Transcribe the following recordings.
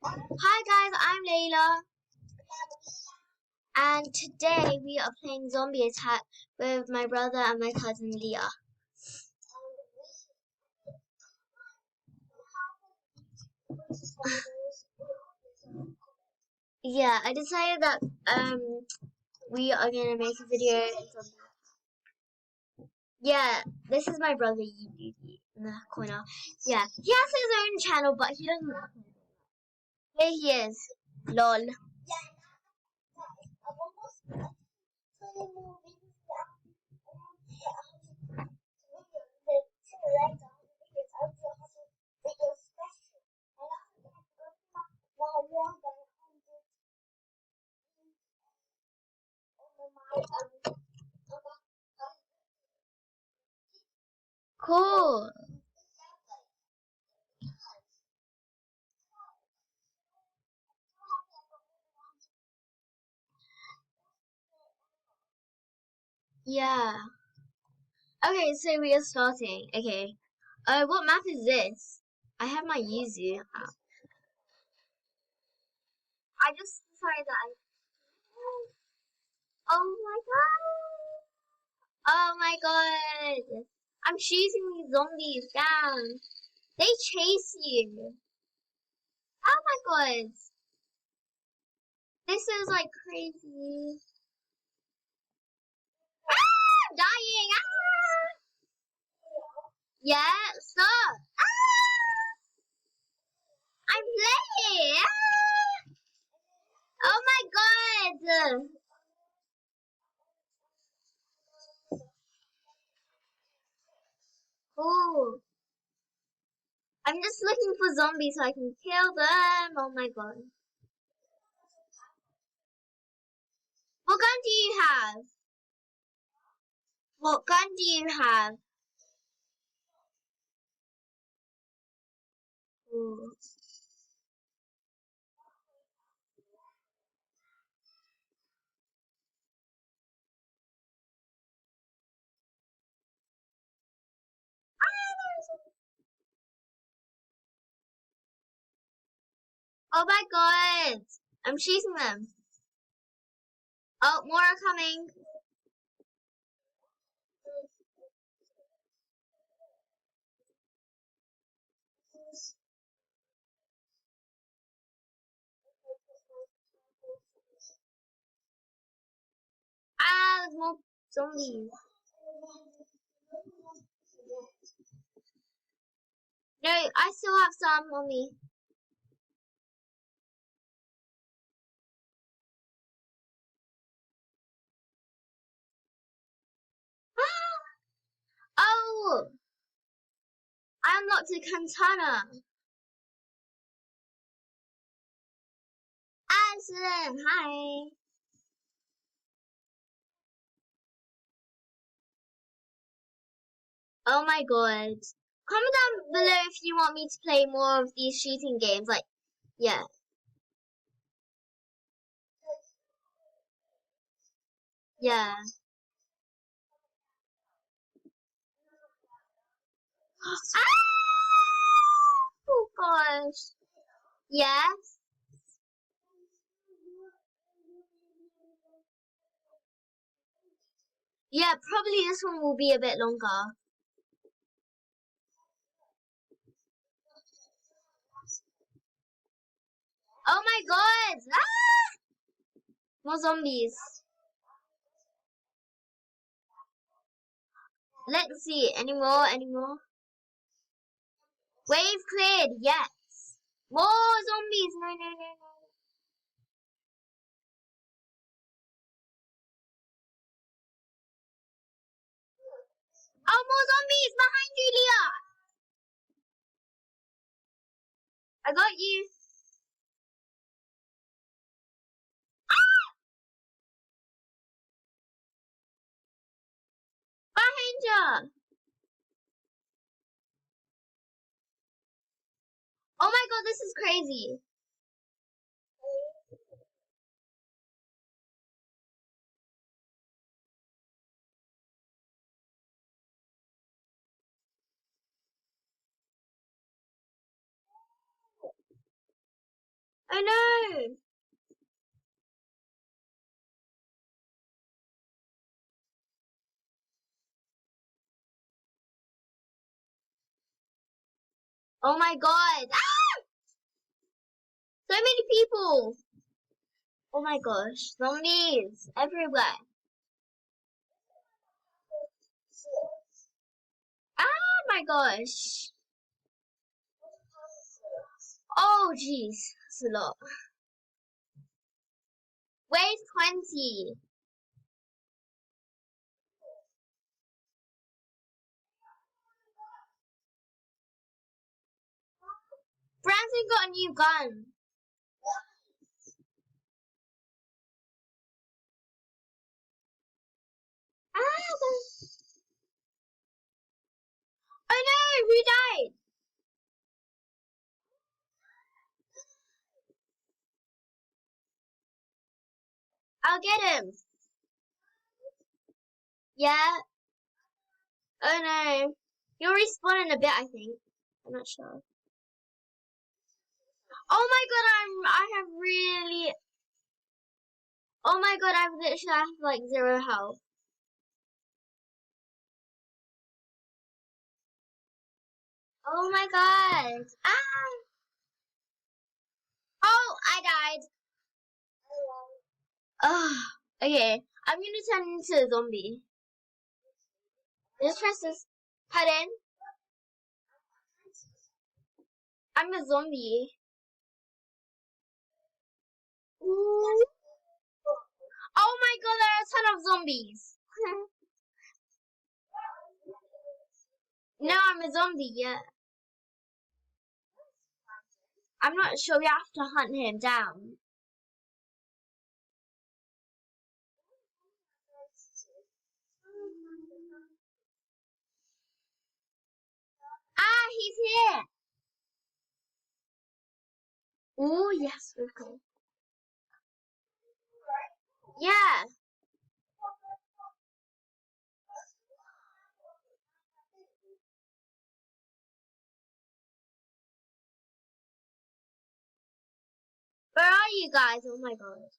Hi guys, I'm Layla, and today we are playing Zombie Attack with my brother and my cousin Leah. Yeah, I decided that we are gonna make a video. Yeah, this is my brother Yi in the corner. Yeah, he has his own channel, but he doesn't. Here he is. Lol. Cool. Yeah. Okay, so we are starting. Okay. What map is this? I have my Yuzu app. I just decided that I. Oh my god! Oh my god! I'm shooting these zombies down. They chase you. Oh my god! This is like crazy. Ah! I'm dying! Ah! Yeah, stop! Ah! I'm playing! Ah! Oh my god! Cool. I'm just looking for zombies so I can kill them. Oh my god. What gun do you have? What gun do you have? Ooh. Oh my god! I'm chasing them. Oh, more are coming. Ah, there's more zombies. No, I still have some on me. Oh! I unlocked a katana. Addison, hi. Oh my god. Comment down below if you want me to play more of these shooting games. Like, yeah. Yeah. Ah! Oh gosh. Yes. Yeah, probably this one will be a bit longer. Oh my god! Ah! More zombies. Let's see. Any more? Any more? Wave cleared. Yes. More zombies. No, no, no, no. Oh, more zombies behind you, Leah. I got you. Behind you. Oh my god, this is crazy. Oh no! Oh my god! Ah! So many people! Oh my gosh, zombies everywhere. Oh my gosh. Oh jeez, that's a lot. Wave 20. Brandon got a new gun. Ah! Oh no, who died? I'll get him. Yeah. Oh no. You'll respawn in a bit, I think. I'm not sure. Oh my god, I have really. Oh my god, I've literally have like 0 health. Oh my god. Ah. Oh, I died. Oh, okay. I'm gonna turn into a zombie. Just press this. Pardon? I'm a zombie. Ooh. Oh my god, there are a ton of zombies. No, I'm a zombie, yeah. I'm not sure, we have to hunt him down. Ah, he's here. Oh, yes, okay. Yeah. Where are you guys? Oh my god.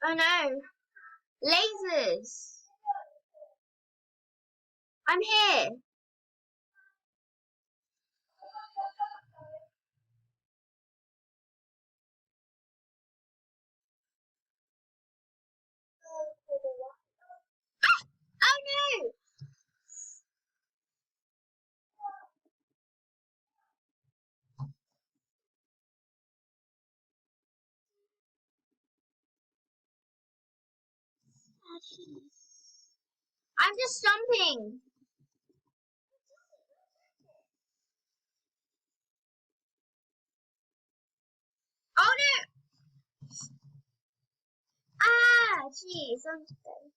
Oh no. Lasers. I'm here. Oh no. I'm just jumping. Oh no. Ah, jeez. I'm dead.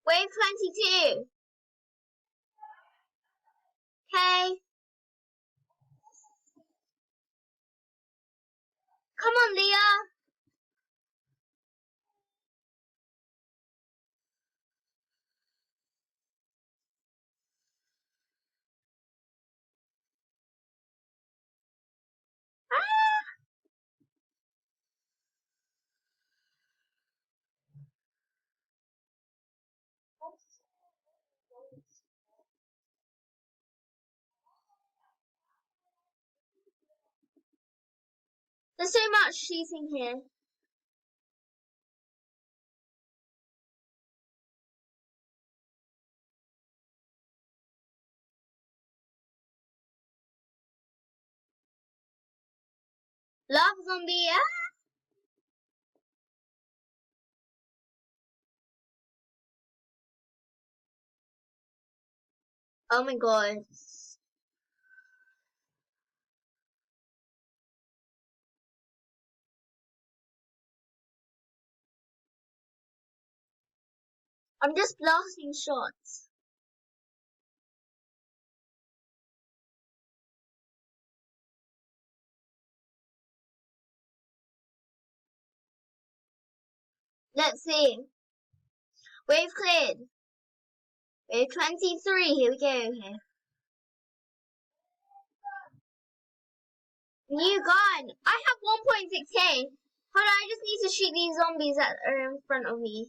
Wave 22. Okay. Come on, Leah. Ah. There's so much shooting here. Love zombie. Ah. Oh my god. I'm just blasting shots. Let's see. Wave cleared. Wave 23. Here we go. Here. New gun. I have 1.6k. Hold on, I just need to shoot these zombies that are in front of me.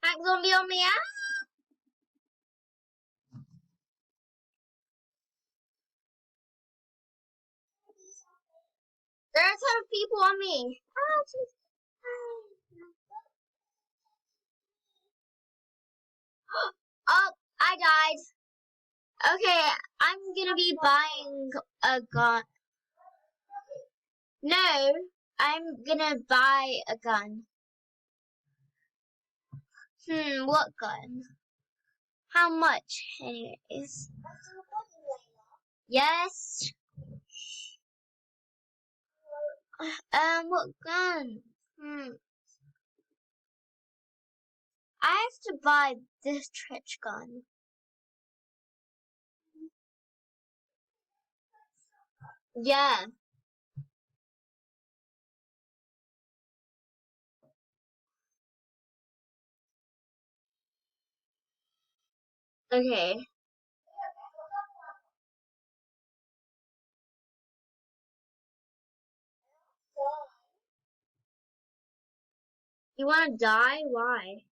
Back zombie on me. Ah! There are a ton of people on me. Ah, jeez. Oh, I died. Okay, I'm gonna be buying a gun. No, I'm gonna buy a gun. What gun? How much, anyways? Yes. What gun? I have to buy this trench gun. Yeah. Okay. You wanna die? Why?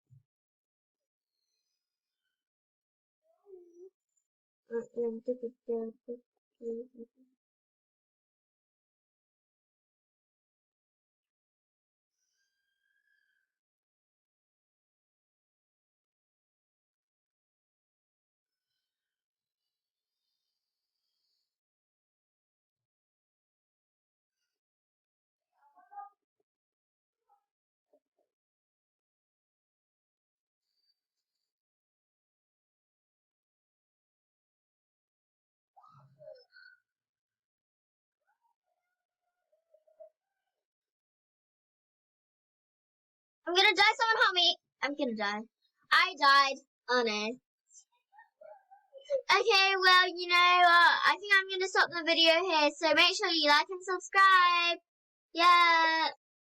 I'm gonna die. Someone help me. I'm gonna die. I died. Oh no. Okay, well, I think I'm gonna stop the video here. So make sure you like and subscribe. Yeah.